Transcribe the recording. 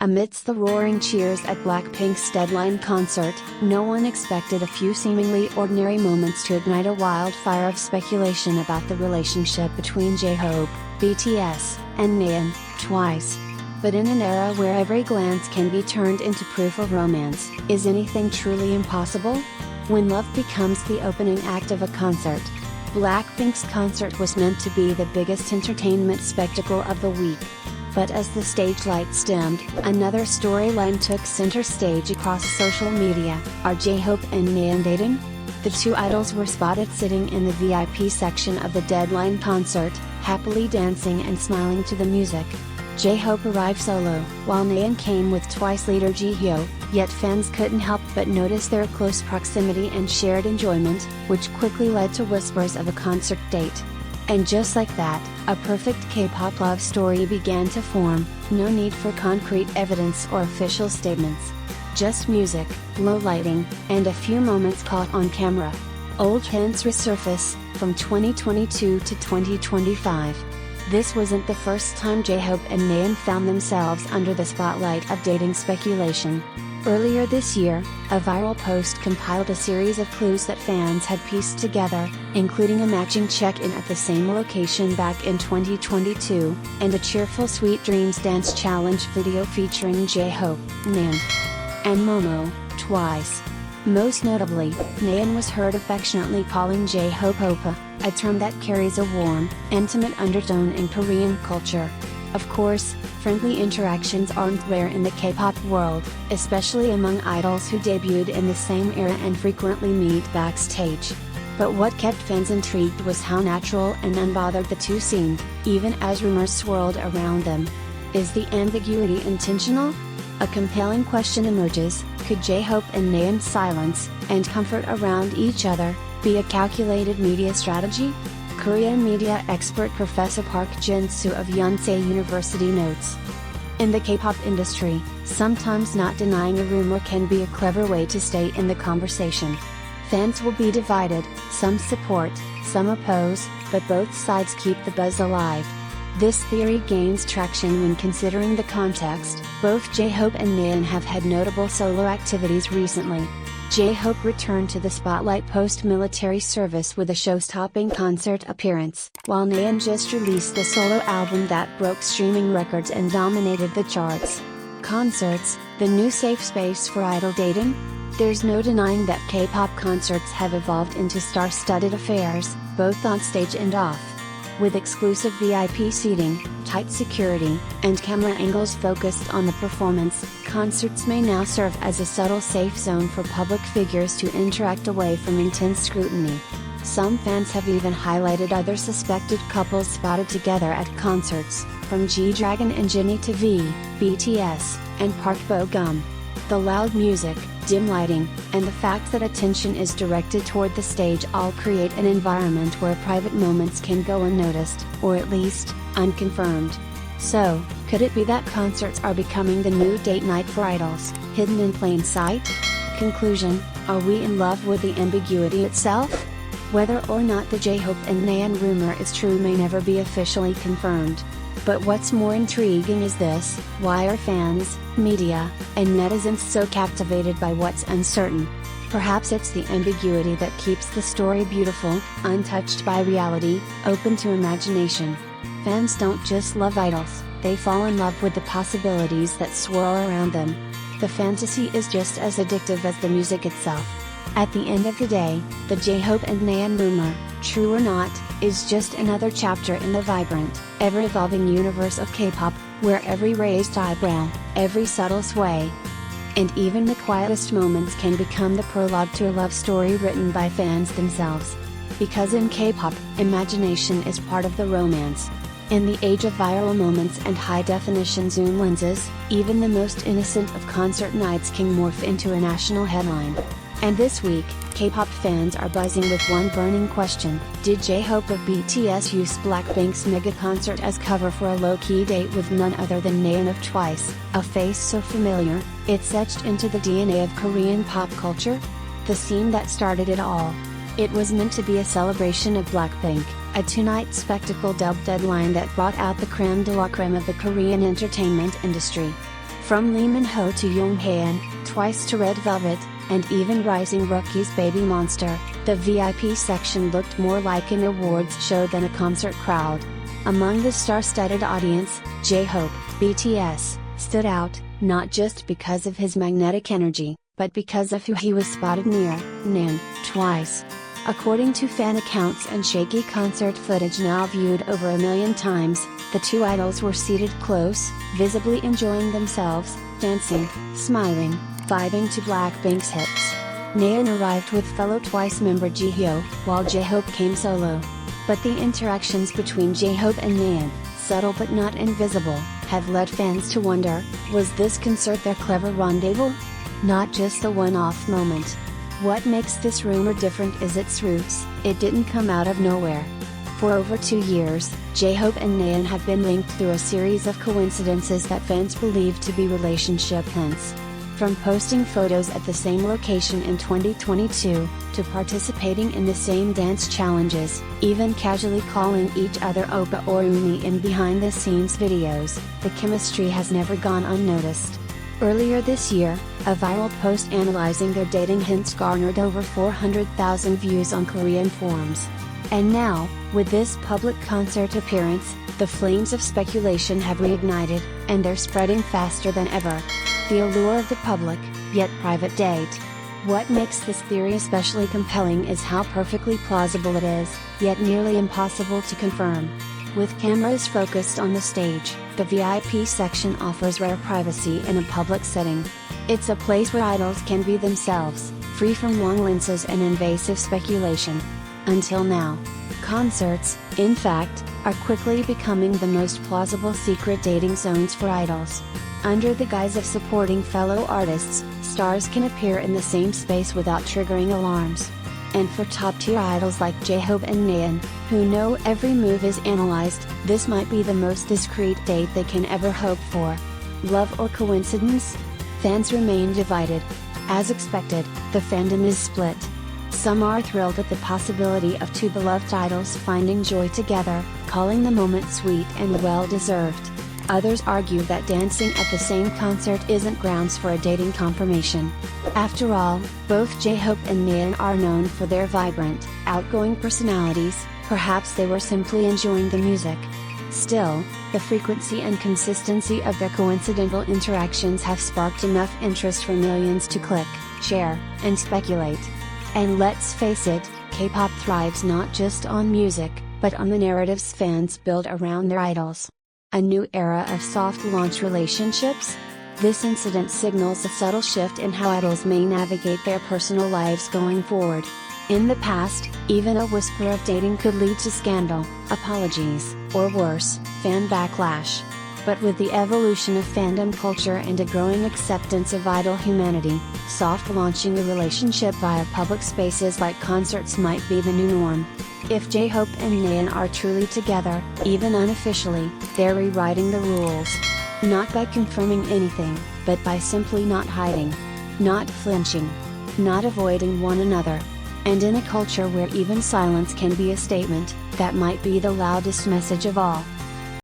Amidst the roaring cheers at BLACKPINK's deadline concert, no one expected a few seemingly ordinary moments to ignite a wildfire of speculation about the relationship between J-Hope, BTS, and Nayeon, Twice. But in an era where every glance can be turned into proof of romance, is anything truly impossible? When love becomes the opening act of a concert. BLACKPINK's concert was meant to be the biggest entertainment spectacle of the week. But as the stage lights dimmed, another storyline took center stage across social media. Are J-Hope and Nayeon dating? The two idols were spotted sitting in the VIP section of the deadline concert, happily dancing and smiling to the music. J-Hope arrived solo, while Nayeon came with Twice leader Ji-hyo, yet fans couldn't help but notice their close proximity and shared enjoyment, which quickly led to whispers of a concert date. And just like that, a perfect K-pop love story began to form, no need for concrete evidence or official statements. Just music, low lighting, and a few moments caught on camera. Old hints resurface, from 2022 to 2025. This wasn't the first time J-Hope and Nayeon found themselves under the spotlight of dating speculation. Earlier this year, a viral post compiled a series of clues that fans had pieced together, including a matching check-in at the same location back in 2022, and a cheerful Sweet Dreams dance challenge video featuring J-Hope, Nayeon, and Momo, Twice. Most notably, Nayeon was heard affectionately calling J-Hope Oppa, a term that carries a warm, intimate undertone in Korean culture. Of course, friendly interactions aren't rare in the K-pop world, especially among idols who debuted in the same era and frequently meet backstage. But what kept fans intrigued was how natural and unbothered the two seemed, even as rumors swirled around them. Is the ambiguity intentional? A compelling question emerges: could J-Hope and Nayeon's silence, and comfort around each other, be a calculated media strategy? Korean media expert Professor Park Jin-soo of Yonsei University notes. In the K-pop industry, sometimes not denying a rumor can be a clever way to stay in the conversation. Fans will be divided, some support, some oppose, but both sides keep the buzz alive. This theory gains traction when considering the context. Both J-Hope and Nayeon have had notable solo activities recently. J-Hope returned to the spotlight post-military service with a show-stopping concert appearance, while Nayeon just released the solo album that broke streaming records and dominated the charts. Concerts, the new safe space for idol dating? There's no denying that K-pop concerts have evolved into star-studded affairs, both on stage and off. With exclusive VIP seating, tight security, and camera angles focused on the performance, concerts may now serve as a subtle safe zone for public figures to interact away from intense scrutiny. Some fans have even highlighted other suspected couples spotted together at concerts, from G-Dragon and Jennie to V, BTS, and Park Bo-gum. The loud music, dim lighting, and the fact that attention is directed toward the stage all create an environment where private moments can go unnoticed, or at least, unconfirmed. So, could it be that concerts are becoming the new date night for idols, hidden in plain sight? Conclusion: are we in love with the ambiguity itself? Whether or not the J-Hope and Nayeon rumor is true may never be officially confirmed. But what's more intriguing is this: why are fans, media, and netizens so captivated by what's uncertain? Perhaps it's the ambiguity that keeps the story beautiful, untouched by reality, open to imagination. Fans don't just love idols, they fall in love with the possibilities that swirl around them. The fantasy is just as addictive as the music itself. At the end of the day, the J-Hope and Nayeon rumor, true or not, is just another chapter in the vibrant, ever-evolving universe of K-pop, where every raised eyebrow, every subtle sway, and even the quietest moments can become the prologue to a love story written by fans themselves. Because in K-pop, imagination is part of the romance. In the age of viral moments and high-definition zoom lenses, even the most innocent of concert nights can morph into a national headline. And this week, K-pop fans are buzzing with one burning question: did J-Hope of BTS use BLACKPINK's mega concert as cover for a low-key date with none other than Nayeon of Twice, a face so familiar, it's etched into the DNA of Korean pop culture? The scene that started it all. It was meant to be a celebration of BLACKPINK, a two-night spectacle dubbed Deadline that brought out the creme de la creme of the Korean entertainment industry. From Lee Min-ho to Young Hae-in, Twice to Red Velvet, and even rising rookies Baby Monster, the VIP section looked more like an awards show than a concert crowd. Among the star-studded audience, J-Hope, BTS, stood out, not just because of his magnetic energy, but because of who he was spotted near, Nayeon, twice. According to fan accounts and shaky concert footage now viewed over 1 million times, the two idols were seated close, visibly enjoying themselves, dancing, smiling, vibing to BLACKPINK's hits. Nayeon arrived with fellow Twice member Ji-hyo, while J-Hope came solo. But the interactions between J-Hope and Nayeon, subtle but not invisible, have led fans to wonder, was this concert their clever rendezvous? Not just a one-off moment. What makes this rumor different is its roots. It didn't come out of nowhere. For over 2 years, J-Hope and Nayeon have been linked through a series of coincidences that fans believe to be relationship hints. From posting photos at the same location in 2022, to participating in the same dance challenges, even casually calling each other Oppa or Umi in behind-the-scenes videos, the chemistry has never gone unnoticed. Earlier this year, a viral post analyzing their dating hints garnered over 400,000 views on Korean forums. And now, with this public concert appearance, the flames of speculation have reignited, and they're spreading faster than ever. The allure of the public, yet private date. What makes this theory especially compelling is how perfectly plausible it is, yet nearly impossible to confirm. With cameras focused on the stage, the VIP section offers rare privacy in a public setting. It's a place where idols can be themselves, free from long lenses and invasive speculation. Until now. Concerts, in fact, are quickly becoming the most plausible secret dating zones for idols. Under the guise of supporting fellow artists, stars can appear in the same space without triggering alarms. And for top-tier idols like J-Hope and Nayeon, who know every move is analyzed, this might be the most discreet date they can ever hope for. Love or coincidence? Fans remain divided. As expected, the fandom is split. Some are thrilled at the possibility of two beloved idols finding joy together, calling the moment sweet and well-deserved. Others argue that dancing at the same concert isn't grounds for a dating confirmation. After all, both J-Hope and Nayeon are known for their vibrant, outgoing personalities. Perhaps they were simply enjoying the music. Still, the frequency and consistency of their coincidental interactions have sparked enough interest for millions to click, share, and speculate. And let's face it, K-pop thrives not just on music, but on the narratives fans build around their idols. A new era of soft launch relationships? This incident signals a subtle shift in how idols may navigate their personal lives going forward. In the past, even a whisper of dating could lead to scandal, apologies, or worse, fan backlash. But with the evolution of fandom culture and a growing acceptance of idol humanity, soft launching a relationship via public spaces like concerts might be the new norm. If J-Hope and Nayeon are truly together, even unofficially, they're rewriting the rules. Not by confirming anything, but by simply not hiding. Not flinching. Not avoiding one another. And in a culture where even silence can be a statement, that might be the loudest message of all.